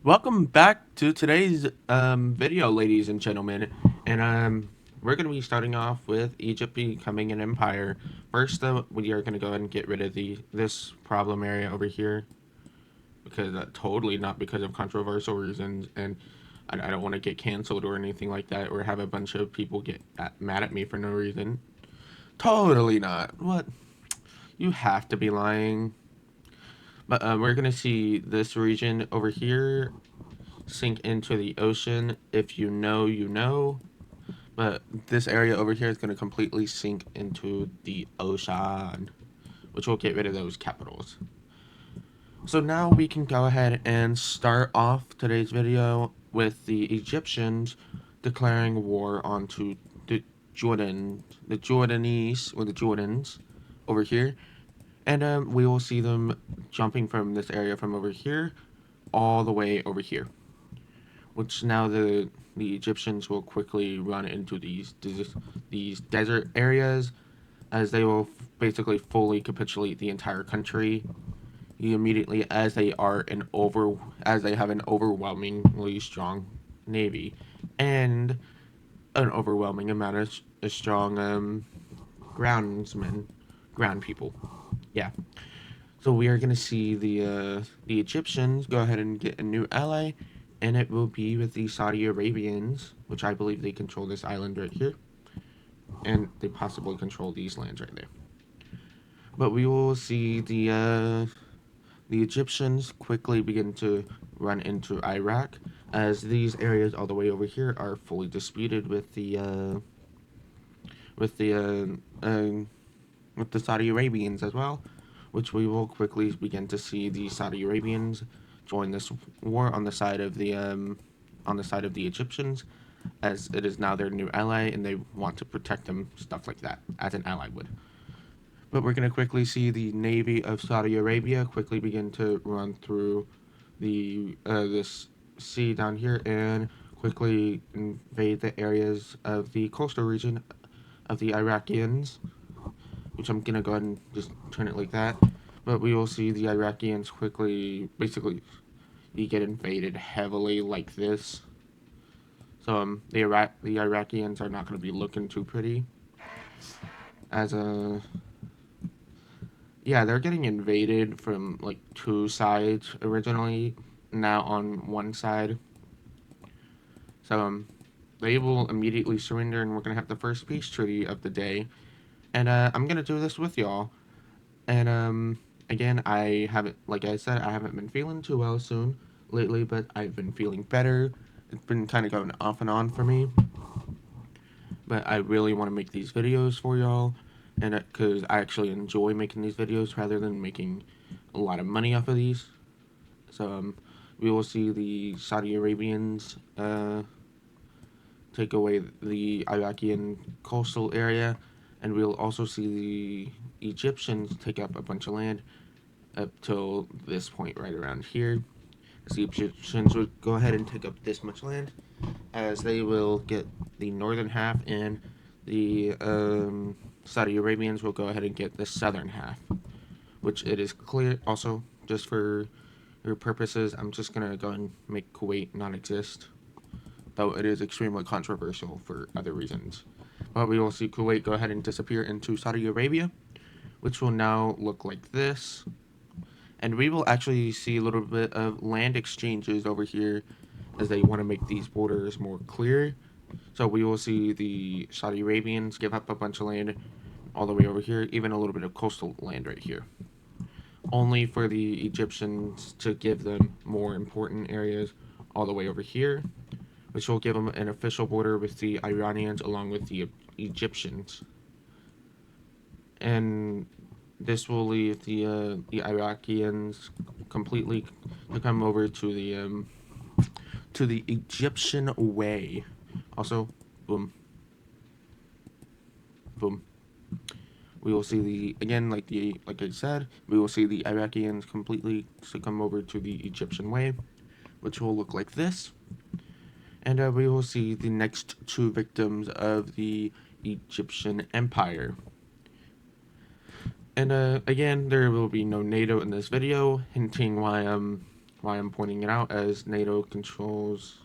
Welcome back to today's video, ladies and gentlemen. And we're going to be starting off with Egypt becoming an empire. First, though, we are going to go ahead and get rid of this problem area over here because totally not because of controversial reasons, and I don't want to get canceled or anything like that, or have a bunch of people get mad at me for no reason. Totally not. What? You have to be lying. But we're going to see this region over here sink into the ocean. If you know, you know. But this area over here is going to completely sink into the ocean, which will get rid of those capitals. So now we can go ahead and start off today's video with the Egyptians declaring war onto the Jordanese, or the Jordans over here. And we will see them jumping from this area from over here all the way over here, which now the Egyptians will quickly run into these desert areas, as they will basically fully capitulate the entire country immediately, as they have an overwhelmingly strong navy and an overwhelming amount of strong groundsmen, ground people. Yeah. So we are gonna see the Egyptians go ahead and get a new ally, and it will be with the Saudi Arabians, which I believe they control this island right here, and they possibly control these lands right there. But we will see the Egyptians quickly begin to run into Iraq, as these areas all the way over here are fully disputed with the uh, uh, with the Saudi Arabians as well, which we will quickly begin to see the Saudi Arabians join this war on the side of the Egyptians, as it is now their new ally and they want to protect them, stuff like that, as an ally would. But we're going to quickly see the navy of Saudi Arabia quickly begin to run through the this sea down here and quickly invade the areas of the coastal region of the Iraqians, which I'm gonna go ahead and just turn it like that. But we will see the Iraqians quickly, basically, you get invaded heavily like this. So the Iraqians are not gonna be looking too pretty. As a Yeah, they're getting invaded from like two sides originally. Now on one side, so they will immediately surrender, and we're gonna have the first peace treaty of the day. And I'm gonna do this with y'all. And again, I haven't, like I said, I haven't been feeling too well soon lately, but I've been feeling better. It's been kind of going off and on for me, but I really want to make these videos for y'all, and because I actually enjoy making these videos rather than making a lot of money off of these. So we will see the Saudi Arabians take away the Iraqian coastal area, and we'll also see the Egyptians take up a bunch of land up till this point right around here. The Egyptians would go ahead and take up this much land, as they will get the northern half, and the Saudi Arabians will go ahead and get the southern half, which it is clear also, just for your purposes, I'm just going to go and make Kuwait non exist, though it is extremely controversial for other reasons. But we will see Kuwait go ahead and disappear into Saudi Arabia, which will now look like this. And we will actually see a little bit of land exchanges over here, as they want to make these borders more clear. So we will see the Saudi Arabians give up a bunch of land all the way over here, even a little bit of coastal land right here, only for the Egyptians to give them more important areas all the way over here, which will give them an official border with the Iranians along with the Egyptians. And this will leave the Iraqians completely to come over to the Egyptian way. Also, boom, boom. We will see like I said, we will see the Iraqians completely succumb over to the Egyptian way, which will look like this. And we will see the next two victims of the Egyptian Empire. And again, there will be no NATO in this video, hinting why why I'm pointing it out, as NATO controls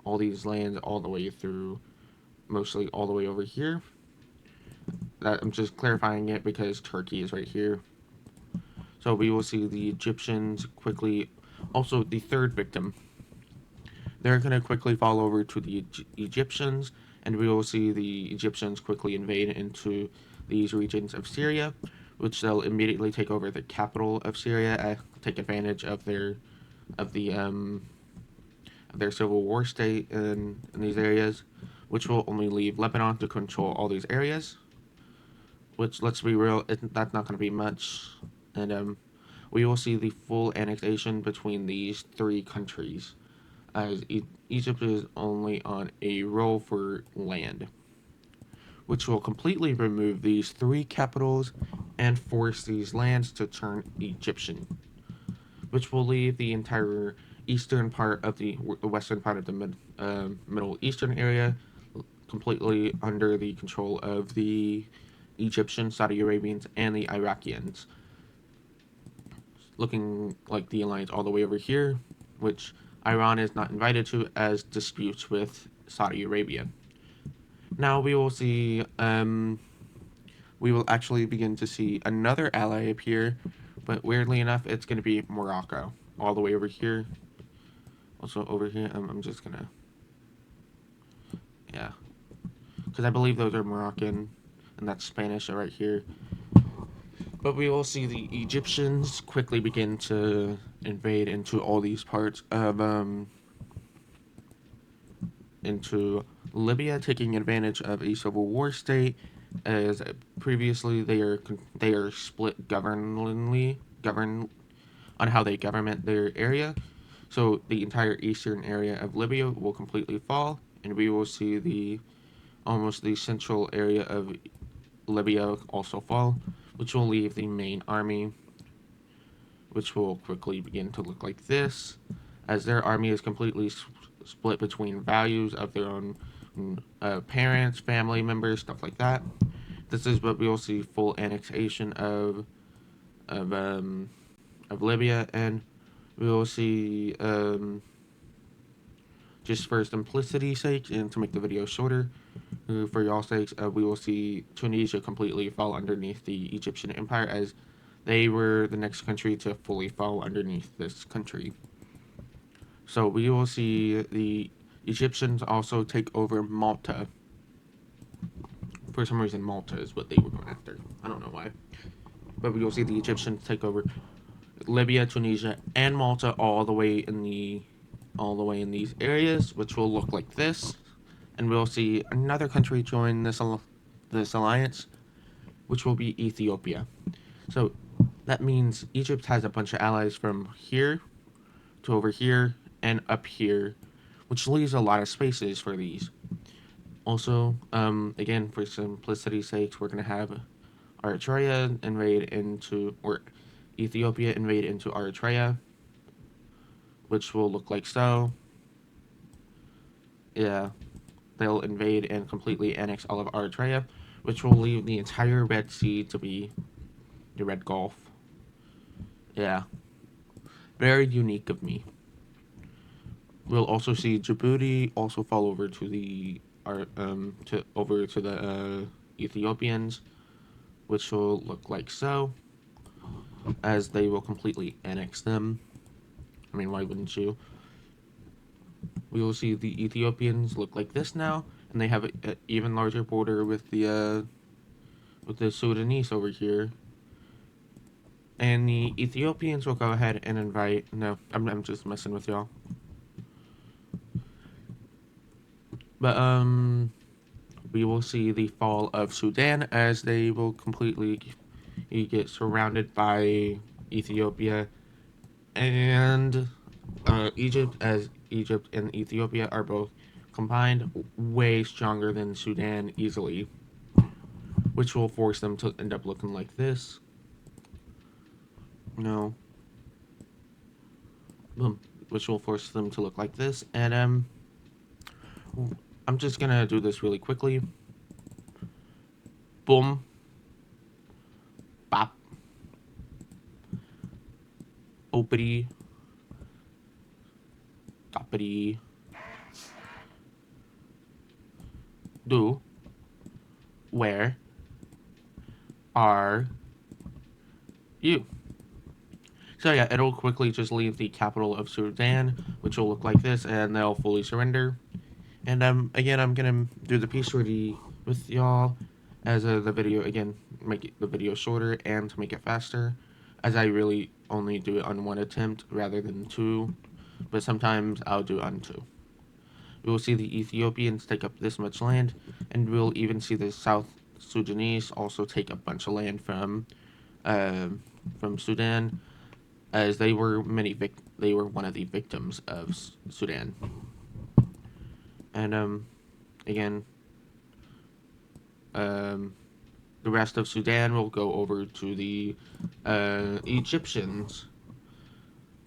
all these lands all the way through, mostly all the way over here. That I'm just clarifying it because Turkey is right here. So we will see the Egyptians quickly. Also, the third victim. They're going to quickly fall over to the Egyptians, and we will see the Egyptians quickly invade into these regions of Syria, which they'll immediately take over the capital of Syria, take advantage of their civil war state in these areas, which will only leave Lebanon to control all these areas. Which, let's be real, that's not going to be much, and we will see the full annexation between these three countries, as Egypt is only on a roll for land, which will completely remove these three capitals and force these lands to turn Egyptian, which will leave the entire eastern part of the western part of the Middle Eastern area completely under the control of the Egyptians, Saudi Arabians, and the Iraqians. Looking like the alliance all the way over here, which Iran is not invited to, as disputes with Saudi Arabia. Now we will see, we will actually begin to see another ally appear, but weirdly enough, it's going to be Morocco, all the way over here. Also over here, I'm just gonna, yeah, because I believe those are Moroccan, and that's Spanish right here. But we will see the Egyptians quickly begin to invade into all these parts of into Libya, taking advantage of a civil war state, as previously they are split govern on how they government their area. So the entire eastern area of Libya will completely fall, and we will see the almost the central area of Libya also fall, which will leave the main army, which will quickly begin to look like this, as their army is completely split between values of their own parents, family members, stuff like that. This is what we will see full annexation of um, of Libya, and we will see just for simplicity's sake and to make the video shorter, for y'all sakes, we will see Tunisia completely fall underneath the Egyptian Empire, as they were the next country to fully fall underneath this country. So we will see the Egyptians also take over Malta. For some reason, Malta is what they were going after. I don't know why. But we will see the Egyptians take over Libya, Tunisia, and Malta all the way in these areas, which will look like this. And we'll see another country join this alliance, which will be Ethiopia. So that means Egypt has a bunch of allies from here to over here and up here, which leaves a lot of spaces for these. Also, again, for simplicity's sake, we're gonna have Eritrea invade into, or Ethiopia invade into Eritrea, which will look like so. Yeah, they'll invade and completely annex all of Eritrea, which will leave the entire Red Sea to be the Red Gulf. Yeah, very unique of me. We'll also see Djibouti also fall over to the Ethiopians, which will look like so, as they will completely annex them. I mean, why wouldn't you? We will see the Ethiopians look like this now, and they have an even larger border with the Sudanese over here. And the Ethiopians will go ahead and invite. No, I'm just messing with y'all. But we will see the fall of Sudan, as they will completely get surrounded by Ethiopia and Egypt, as Egypt and Ethiopia are both combined way stronger than Sudan easily, which will force them to end up looking like this. No. Boom. Which will force them to look like this. And I'm just gonna do this really quickly. Boom. Bop. Oop. uppity, uppity, do, where are you? So yeah, it'll quickly just leave the capital of Sudan, which will look like this, and they'll fully surrender. And again, I'm gonna do the peace treaty with y'all, as the video again make the video shorter and to make it faster, as I really only do it on one attempt rather than two, but sometimes I'll do on two. We will see the Ethiopians take up this much land, and we'll even see the South Sudanese also take a bunch of land uh, from Sudan, as they were they were one of the victims of Sudan. And again, um, the rest of Sudan will go over to the Egyptians,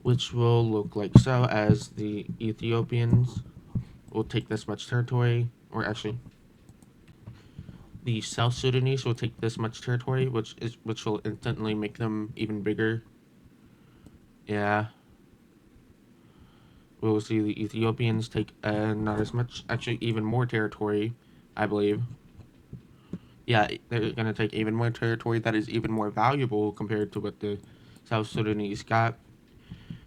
which will look like so, as the Ethiopians will take this much territory, or actually, the South Sudanese will take this much territory, which will instantly make them even bigger. Yeah, we'll see the Ethiopians take not as much, actually even more territory, I believe. Yeah, they're gonna take even more territory that is even more valuable compared to what the South Sudanese got,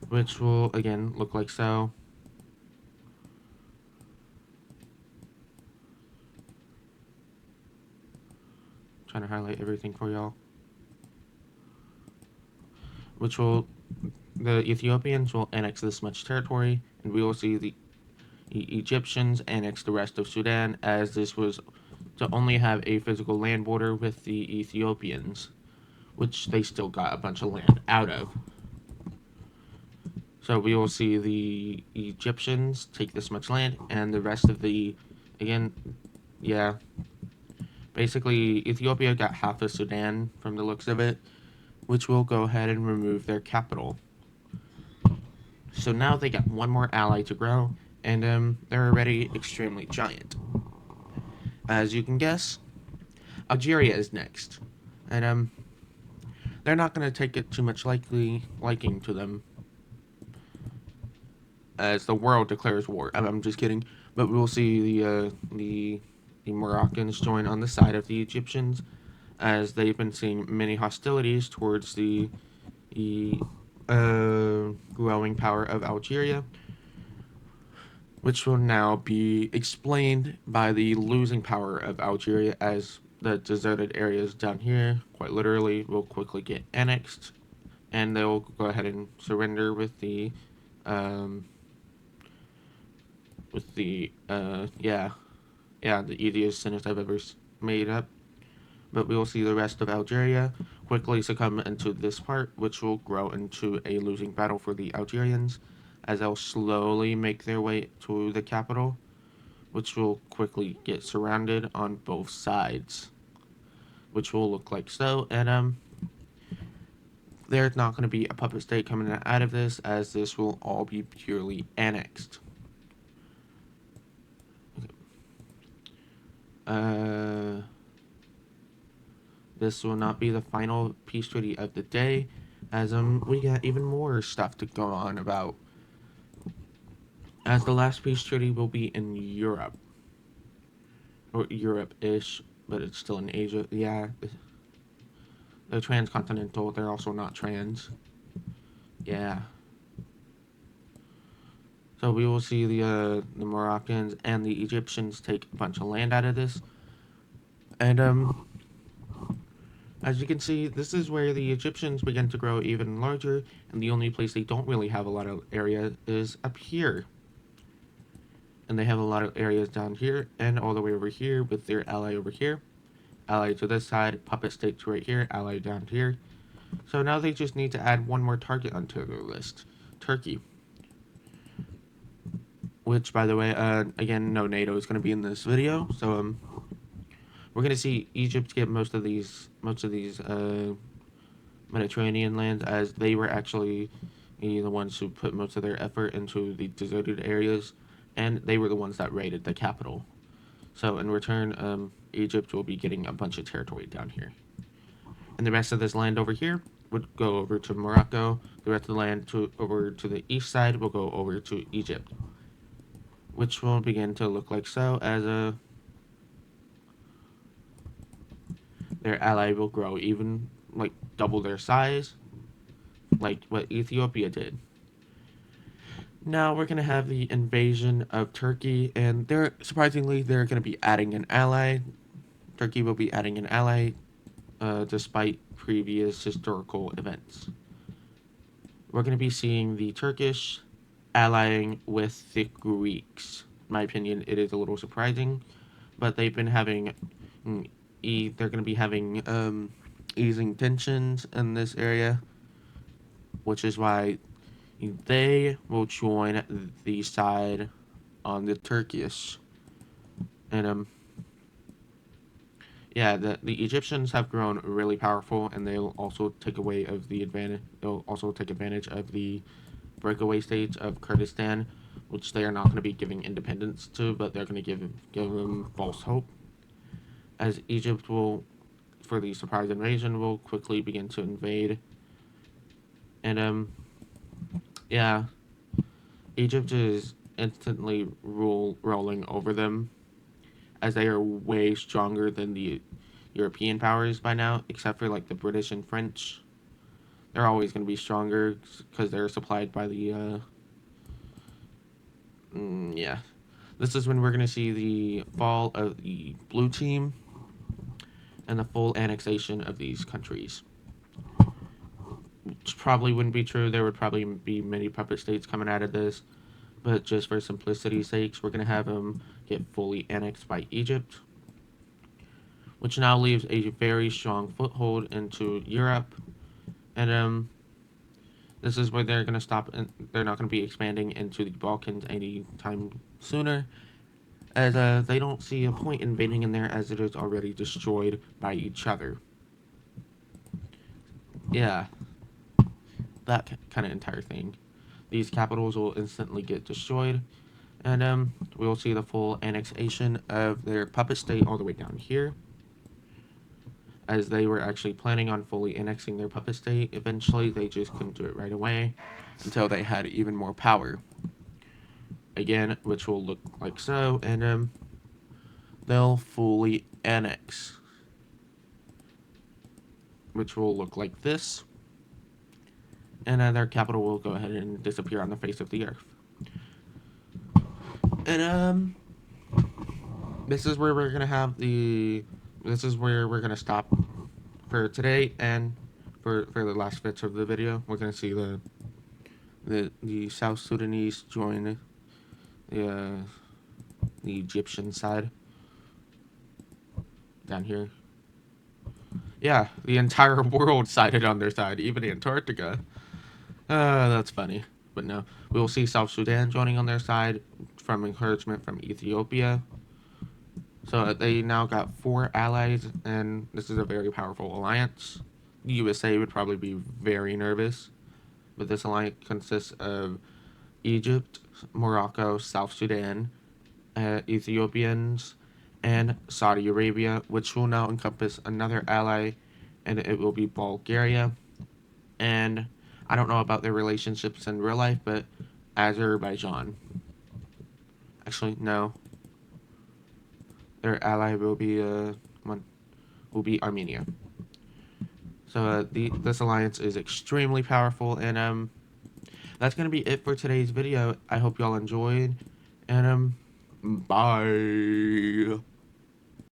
which will again look like so. Trying to highlight everything for y'all. Which will the Ethiopians will annex this much territory, and we will see the Egyptians annex the rest of Sudan, as this was to only have a physical land border with the Ethiopians, which they still got a bunch of land out of. So we will see the Egyptians take this much land, and the rest of the, again, yeah, basically Ethiopia got half of Sudan from the looks of it, which will go ahead and remove their capital. So now they got one more ally to grow, and they're already extremely giant. As you can guess, Algeria is next, and they're not going to take it too much liking to them, as the world declares war. I'm just kidding, but we'll see the Moroccans join on the side of the Egyptians, as they've been seeing many hostilities towards the growing power of Algeria, which will now be explained by the losing power of Algeria, as the deserted areas down here, quite literally, will quickly get annexed, and they'll go ahead and surrender um, with the the easiest sentence I've ever made up. But we will see the rest of Algeria quickly succumb into this part, which will grow into a losing battle for the Algerians, as they'll slowly make their way to the capital, which will quickly get surrounded on both sides, which will look like so. And there's not going to be a puppet state coming out of this, as this will all be purely annexed. This will not be the final peace treaty of the day, as we got even more stuff to go on about. As the last peace treaty will be in Europe, or Europe-ish, but it's still in Asia. Yeah, they're transcontinental. They're also not trans. Yeah. So we will see the Moroccans and the Egyptians take a bunch of land out of this, and as you can see, this is where the Egyptians begin to grow even larger, and the only place they don't really have a lot of area is up here. And they have a lot of areas down here, and all the way over here with their ally over here. Ally to this side, puppet state to right here, ally down here. So now they just need to add one more target onto their list, Turkey. Which, by the way, again, no NATO is going to be in this video, so we're going to see Egypt get most of these Mediterranean lands, as they were actually the ones who put most of their effort into the deserted areas, and they were the ones that raided the capital. So in return, Egypt will be getting a bunch of territory down here. And the rest of this land over here would go over to Morocco. The rest of the land over to the east side will go over to Egypt, which will begin to look like so as their ally will grow even like double their size, like what Ethiopia did. Now we're gonna have the invasion of Turkey, and they're gonna be adding an ally. Turkey will be adding an ally, despite previous historical events. We're gonna be seeing the Turkish allying with the Greeks. In my opinion, it is a little surprising, but they've been having, they're gonna be having easing tensions in this area, which is why they will join the side on the Turkish. And yeah, the Egyptians have grown really powerful, and they'll also take away of the advantage. They'll also take advantage of the breakaway states of Kurdistan, which they are not going to be giving independence to, but they're going to give them false hope. As Egypt will, for the surprise invasion, will quickly begin to invade, and yeah, Egypt is instantly rolling over them, as they are way stronger than the European powers by now, except for like the British and French. They're always going to be stronger because they're supplied by the yeah. This is when we're going to see the fall of the blue team and the full annexation of these countries. Which probably wouldn't be true. There would probably be many puppet states coming out of this, but just for simplicity's sakes, we're going to have them get fully annexed by Egypt, which now leaves a very strong foothold into Europe. And this is where they're going to stop, and they're not going to be expanding into the Balkans anytime sooner, as they don't see a point invading in there, as it is already destroyed by each other. Yeah, that kind of entire thing. These capitals will instantly get destroyed, and we will see the full annexation of their puppet state all the way down here, as they were actually planning on fully annexing their puppet state. Eventually, they just couldn't do it right away until they had even more power. Again, which will look like so, and they'll fully annex, which will look like this, and their capital will go ahead and disappear on the face of the earth. And this is where we're gonna have the. This is where we're gonna stop for today, and for the last bits of the video, we're gonna see the South Sudanese join the Egyptian side down here. Yeah, the entire world sided on their side, even Antarctica. That's funny. But no, we will see South Sudan joining on their side from encouragement from Ethiopia. So they now got 4 allies, and this is a very powerful alliance. The USA would probably be very nervous, but this alliance consists of Egypt, Morocco, South Sudan, Ethiopians, and Saudi Arabia, which will now encompass another ally, and it will be Bulgaria. And I don't know about their relationships in real life, but Azerbaijan. Actually, no. Their ally will be Armenia. So this alliance is extremely powerful, and that's gonna be it for today's video. I hope y'all enjoyed, and bye.